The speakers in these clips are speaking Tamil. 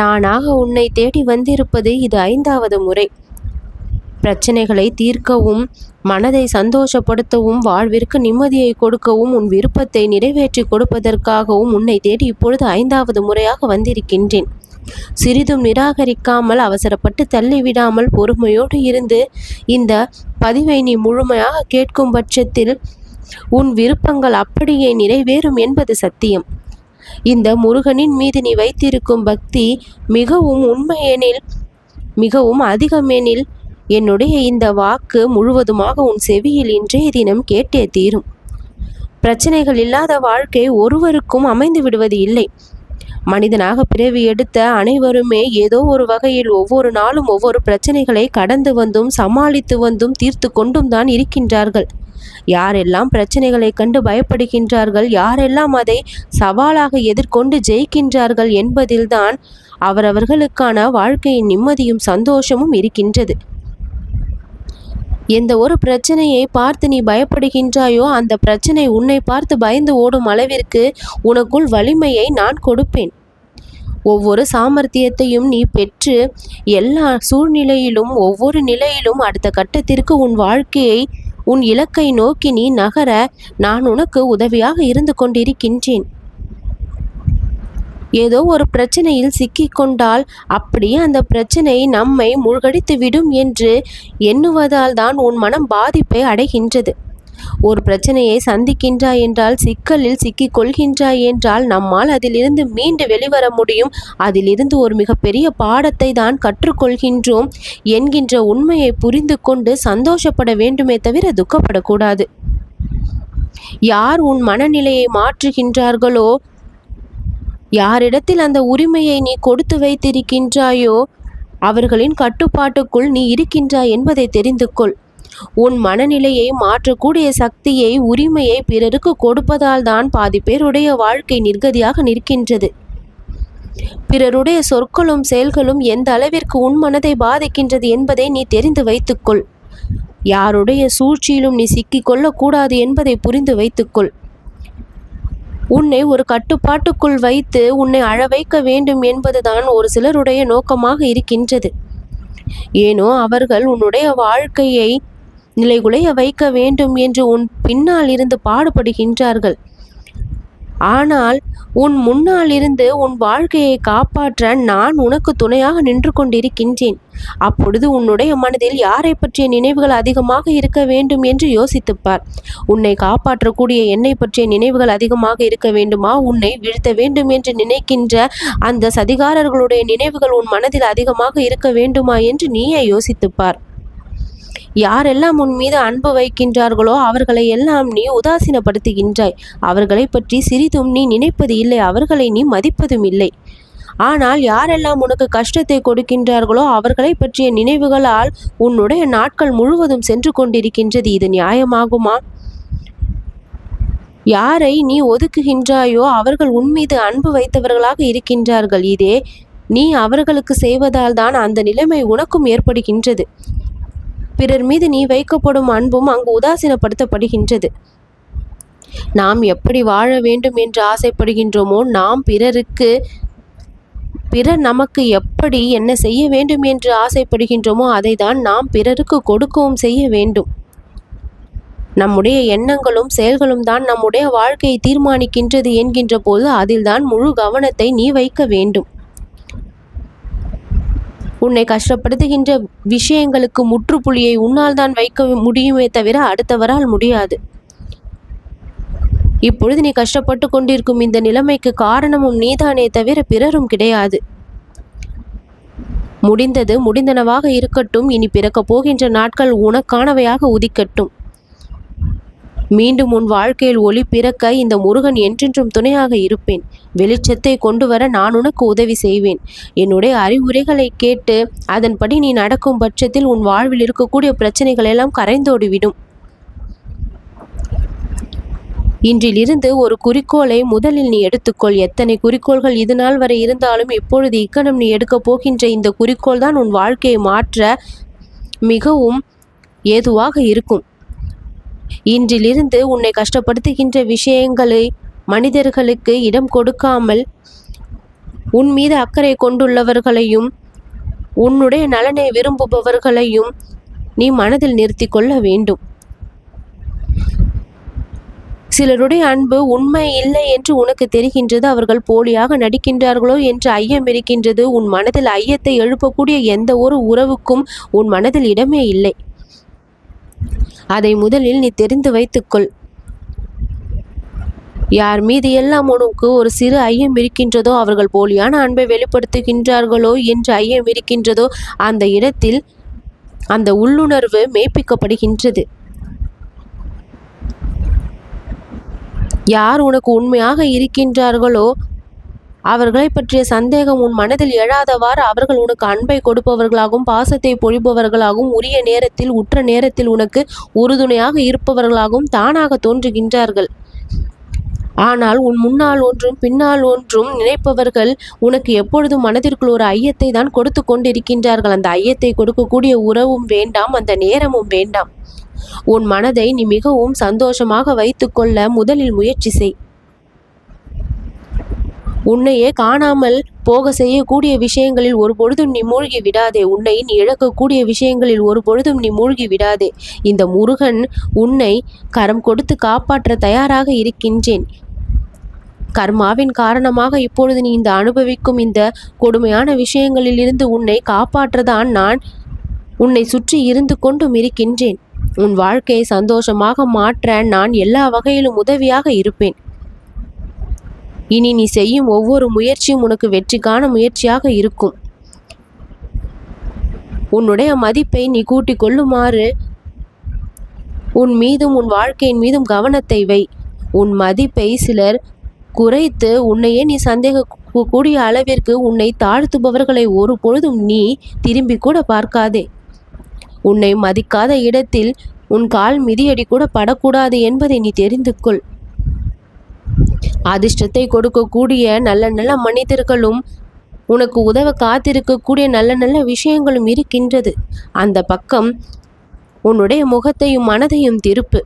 நானாக உன்னை தேடி வந்திருப்பது இது 5வது முறை. பிரச்சனைகளை தீர்க்கவும், மனதை சந்தோஷப்படுத்தவும், வாழ்விற்கு நிம்மதியை கொடுக்கவும், உன் விருப்பத்தை நிறைவேற்றி கொடுப்பதற்காகவும் உன்னை தேடி இப்பொழுது 5வது முறையாக வந்திருக்கின்றேன். சிறிதும் நிராகரிக்காமல், அவசரப்பட்டு தள்ளிவிடாமல், பொறுமையோடு இருந்து இந்த பதிவை நீ முழுமையாக கேட்கும் பட்சத்தில் உன் விருப்பங்கள் அப்படியே நிறைவேறும் என்பது சத்தியம். இந்த முருகனின் மீது நீ வைத்திருக்கும் பக்தி மிகவும் உண்மையெனில், மிகவும் அதிகமெனில், என்னுடைய இந்த வாக்கு முழுவதுமாக உன் செவியில் இன்றைய தினம் கேட்டே தீரும். பிரச்சனைகள் இல்லாத வாழ்க்கை ஒருவருக்கும் அமைந்து விடுவது இல்லை. மனிதனாக பிறவி எடுத்த அனைவருமே ஏதோ ஒரு வகையில் ஒவ்வொரு நாளும் ஒவ்வொரு பிரச்சனைகளை கடந்து வந்தும் சமாளித்து வந்தும் தீர்த்து கொண்டும் தான் இருக்கின்றார்கள். யாரெல்லாம் பிரச்சனைகளை கண்டு பயப்படுகின்றார்கள், யாரெல்லாம் அதை சவாலாக எதிர்கொண்டு ஜெயிக்கின்றார்கள் என்பதில்தான் அவரவர்களுக்கான வாழ்க்கையின் நிம்மதியும் சந்தோஷமும் இருக்கின்றது. எந்த ஒரு பிரச்சனையை பார்த்து நீ பயப்படுகின்றாயோ அந்த பிரச்சனை உன்னை பார்த்து பயந்து ஓடும் அளவிற்கு உனக்குள் வலிமையை நான் கொடுப்பேன். ஒவ்வொரு சாமர்த்தியத்தையும் நீ பெற்று எல்லா சூழ்நிலையிலும் ஒவ்வொரு நிலையிலும் அடுத்த கட்டத்திற்கு உன் வாழ்க்கையை, உன் இலக்கை நோக்கி நீ நகர நான் உனக்கு உதவியாக இருந்து கொண்டிருக்கின்றேன். ஏதோ ஒரு பிரச்சனையில் சிக்கிக்கொண்டால் அப்படியே அந்த பிரச்சனை நம்மை மூழ்கடித்து விடும் என்று எண்ணுவதால் தான் உன் மனம் பாதிப்பை அடைகின்றது. ஒரு பிரச்சனையை சந்திக்கின்றாய் என்றால், சிக்கலில் சிக்கிக் கொள்கின்றாய் என்றால் நம்மால் அதிலிருந்து மீண்டு வெளிவர முடியும், அதிலிருந்து ஒரு மிகப்பெரிய பாடத்தை தான் கற்றுக்கொள்கின்றோம் என்கின்ற உண்மையை புரிந்து கொண்டு சந்தோஷப்பட வேண்டுமே தவிர துக்கப்படக்கூடாது. யார் உன் மனநிலையை மாற்றுகின்றார்களோ, யாரிடத்தில் அந்த உரிமையை நீ கொடுத்து வைத்திருக்கின்றாயோ அவர்களின் கட்டுப்பாட்டுக்குள் நீ இருக்கின்றாய் என்பதை தெரிந்து கொள். உன் மனநிலையை மாற்றக்கூடிய சக்தியை, உரிமையை பிறருக்கு கொடுப்பதால் தான் பாதி பேருடைய வாழ்க்கை நிர்கதியாக நிற்கின்றது. பிறருடைய சொற்களும் செயல்களும் எந்த அளவிற்கு உன் மனதை பாதிக்கின்றது என்பதை நீ தெரிந்து வைத்துக்கொள். யாருடைய சூழ்ச்சியிலும் நீ சிக்கிக் கொள்ளக்கூடாது என்பதை புரிந்து வைத்துக்கொள். உன்னை ஒரு கட்டுப்பாட்டுக்குள் வைத்து உன்னை அழ வைக்க வேண்டும் என்பதுதான் ஒரு சிலருடைய நோக்கமாக இருக்கின்றது. ஏனோ அவர்கள் உன்னுடைய வாழ்க்கையை நிலைகுலைய வைக்க வேண்டும் என்று உன் பின்னால் இருந்து பாடுபடுகின்றார்கள். ஆனால் உன் முன்னால் இருந்து உன் வாழ்க்கையை காப்பாற்ற நான் உனக்கு துணையாக நின்று கொண்டிருக்கின்றேன். அப்பொழுது உன்னுடைய மனதில் யாரை பற்றிய நினைவுகள் அதிகமாக இருக்க வேண்டும் என்று யோசித்துப்பார். உன்னை காப்பாற்றக்கூடிய என்னை பற்றிய நினைவுகள் அதிகமாக இருக்க வேண்டுமா, உன்னை வீழ்த்த வேண்டும் என்று நினைக்கின்ற அந்த சதிகாரர்களுடைய நினைவுகள் உன் மனதில் அதிகமாக இருக்க வேண்டுமா என்று நீயே யோசித்துப்பார். யாரெல்லாம் உன் மீது அன்பு வைக்கின்றார்களோ அவர்களை எல்லாம் நீ உதாசீனப்படுத்துகின்றாய். அவர்களை பற்றி சிறிதும் நீ நினைப்பது இல்லை, அவர்களை நீ மதிப்பதும் இல்லை. ஆனால் யாரெல்லாம் உனக்கு கஷ்டத்தை கொடுக்கின்றார்களோ அவர்களை பற்றிய நினைவுகளால் உன்னுடைய நாட்கள் முழுவதும் சென்று கொண்டிருக்கின்றது. இது நியாயமாகுமா? யாரை நீ ஒதுக்குகின்றாயோ அவர்கள் உன் மீது அன்பு வைத்தவர்களாக இருக்கின்றார்கள். இதே நீ அவர்களுக்கு செய்வதால் தான் அந்த நிலைமை உனக்கும் ஏற்படுகின்றது. பிறர் மீது நீ வைக்கப்படும் அன்பும் அங்கு உதாசீனப்படுத்தப்படுகின்றது. நாம் எப்படி வாழ வேண்டும் என்று ஆசைப்படுகின்றோமோ, நாம் பிறர் நமக்கு எப்படி என்ன செய்ய வேண்டும் என்று ஆசைப்படுகின்றோமோ அதை தான் நாம் பிறருக்கு கொடுக்கவும் செய்ய வேண்டும். நம்முடைய எண்ணங்களும் செயல்களும் தான் நம்முடைய வாழ்க்கையை தீர்மானிக்கின்றது என்கின்ற போது அதில் தான் முழு கவனத்தை நீ வைக்க வேண்டும். உன்னை கஷ்டப்படுத்துகின்ற விஷயங்களுக்கு முற்றுப்புள்ளியை உன்னால் தான் வைக்க முடியுமே தவிர அடுத்தவரால் முடியாது. இப்பொழுது நீ கஷ்டப்பட்டு கொண்டிருக்கும் இந்த நிலைமைக்கு காரணமும் நீதானே தவிர பிறரும் கிடையாது. முடிந்தது முடிந்தனவாக இருக்கட்டும். இனி பிறக்கப் போகின்ற நாட்கள் உனக்கானவையாக உதிக்கட்டும். மீண்டும் உன் வாழ்க்கையில் ஒளி பிறக்க இந்த முருகன் என்றென்றும் துணையாக இருப்பேன். வெளிச்சத்தை கொண்டு வர நான் உனக்கு உதவி செய்வேன். என்னுடைய அறிவுரைகளை கேட்டு அதன்படி நீ நடக்கும் பட்சத்தில் உன் வாழ்வில் இருக்கக்கூடிய பிரச்சனைகள் எல்லாம் கரைந்தோடிவிடும். இன்றிலிருந்து ஒரு குறிக்கோளை முதலில் நீ எடுத்துக்கொள். எத்தனை குறிக்கோள்கள் இது நாள் வரை இருந்தாலும் இப்பொழுது இக்கணம் நீ எடுக்கப் போகின்ற இந்த குறிக்கோள் தான் உன் வாழ்க்கையை மாற்ற மிகவும் ஏதுவாக இருக்கும். இன்றிலிருந்து உன்னை கஷ்டப்படுத்துகின்ற விஷயங்களை, மனிதர்களுக்கு இடம் கொடுக்காமல் உன் மீது அக்கறை கொண்டுள்ளவர்களையும் உன்னுடைய நலனை விரும்புபவர்களையும் நீ மனதில் நிறுத்தி கொள்ள வேண்டும். சிலருடைய அன்பு உண்மை இல்லை என்று உனக்கு தெரிகின்றது. அவர்கள் போலியாக நடிக்கின்றார்களோ என்று ஐயம் இருக்கின்றது. உன் மனதில் ஐயத்தை எழுப்பக்கூடிய எந்த ஒரு உறவுக்கும் உன் மனதில் இடமே இல்லை. அதை முதலில் நீ தெரிந்து வைத்துக்கொள். யார் மீது எல்லாம் உனக்கு ஒரு சிறு ஐயம் இருக்கின்றதோ, அவர்கள் போலியான அன்பை வெளிப்படுத்துகின்றார்களோ என்று ஐயம் இருக்கின்றதோ, அந்த இடத்தில் அந்த உள்ளுணர்வு மெய்ப்பிக்கப்படுகின்றது. யார் உனக்கு உண்மையாக இருக்கின்றார்களோ அவர்களை பற்றிய சந்தேகம் உன் மனதில் எழாதவாறு அவர்கள் உனக்கு அன்பை கொடுப்பவர்களாகவும் பாசத்தை பொழிப்பவர்களாகவும் உரிய நேரத்தில் உற்ற நேரத்தில் உனக்கு உறுதுணையாக இருப்பவர்களாகவும் தானாக தோன்றுகின்றார்கள். ஆனால் உன் முன்னால் ஒன்றும் பின்னால் ஒன்றும் நினைப்பவர்கள் உனக்கு எப்பொழுதும் மனதிற்குள் ஒரு ஐயத்தை தான் கொடுத்து கொண்டிருக்கின்றார்கள். அந்த ஐயத்தை கொடுக்கக்கூடிய உறவும் வேண்டாம், அந்த நேரமும் வேண்டாம். உன் மனதை நீ மிகவும் சந்தோஷமாக வைத்துக்கொள்ள முதலில் முயற்சி செய். உன்னையே காணாமல் போக செய்யக்கூடிய விஷயங்களில் ஒரு பொழுதும் நீ மூழ்கி விடாதே. உன்னை நீ இழக்கக்கூடிய விஷயங்களில் ஒரு பொழுதும் நீ மூழ்கி விடாதே. இந்த முருகன் உன்னை கரம் கொடுத்து காப்பாற்ற தயாராக இருக்கின்றேன். கர்மாவின் காரணமாக இப்பொழுது நீ இந்த அனுபவிக்கும் இந்த கொடுமையான விஷயங்களில் இருந்து உன்னை காப்பாற்றதான் நான் உன்னை சுற்றி இருந்து கொண்டும் இருக்கின்றேன். உன் வாழ்க்கையை சந்தோஷமாக மாற்ற நான் எல்லா வகையிலும் உதவியாக இருப்பேன். இனி நீ செய்யும் ஒவ்வொரு முயற்சியும் உனக்கு வெற்றிக்கான முயற்சியாக இருக்கும். உன்னுடைய மதிப்பை நீ கூட்டிக் கொள்ளுமாறு உன் மீதும் உன் வாழ்க்கையின் மீதும் கவனத்தை வை. உன் மதிப்பை சிலர் குறைத்து உன்னையே நீ சந்தேகக்கூடிய அளவிற்கு உன்னை தாழ்த்துபவர்களை ஒரு பொழுதும் நீ திரும்பி கூட பார்க்காதே. உன்னை மதிக்காத இடத்தில் உன் கால் மிதியடி கூட படக்கூடாது என்பதை நீ தெரிந்து கொள். அதிர்ஷ்டத்தை கொடுக்கக்கூடிய நல்ல நல்ல மனிதர்களும் உனக்கு உதவ காத்திருக்கக்கூடிய நல்ல நல்ல விஷயங்களும் இருக்கின்றது. அந்த பக்கம் உன்னுடைய முகத்தையும் மனதையும் திருப்பு.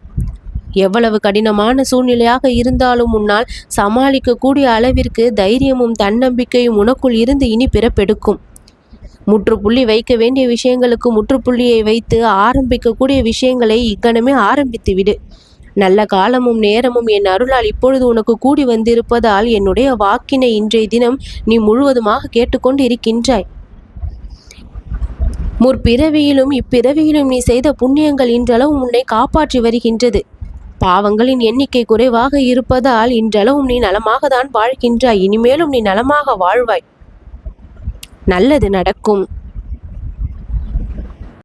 எவ்வளவு கடினமான சூழ்நிலையாக இருந்தாலும் உன்னால் சமாளிக்கக்கூடிய அளவிற்கு தைரியமும் தன்னம்பிக்கையும் உனக்குள் இருந்து இனி பிறப்பெடுக்கும். முற்றுப்புள்ளி வைக்க வேண்டிய விஷயங்களுக்கு முற்றுப்புள்ளியை வைத்து ஆரம்பிக்கக்கூடிய விஷயங்களை இக்கணமே ஆரம்பித்து விடு. நல்ல காலமும் நேரமும் என் அருளால் இப்பொழுது உனக்கு கூடி வந்திருப்பதால் என்னுடைய வாக்கினை இன்றைய தினம் நீ முழுவதுமாக கேட்டுக்கொண்டு இருக்கின்றாய். முற்பிறவியிலும் இப்பிறவியிலும் நீ செய்த புண்ணியங்கள் இன்றளவும் உன்னை காப்பாற்றி வருகின்றது. பாவங்களின் எண்ணிக்கை குறைவாக இருப்பதால் இன்றளவும் நீ நலமாக தான் வாழ்கின்றாய். இனிமேலும் நீ நலமாக வாழ்வாய். நல்லது நடக்கும்.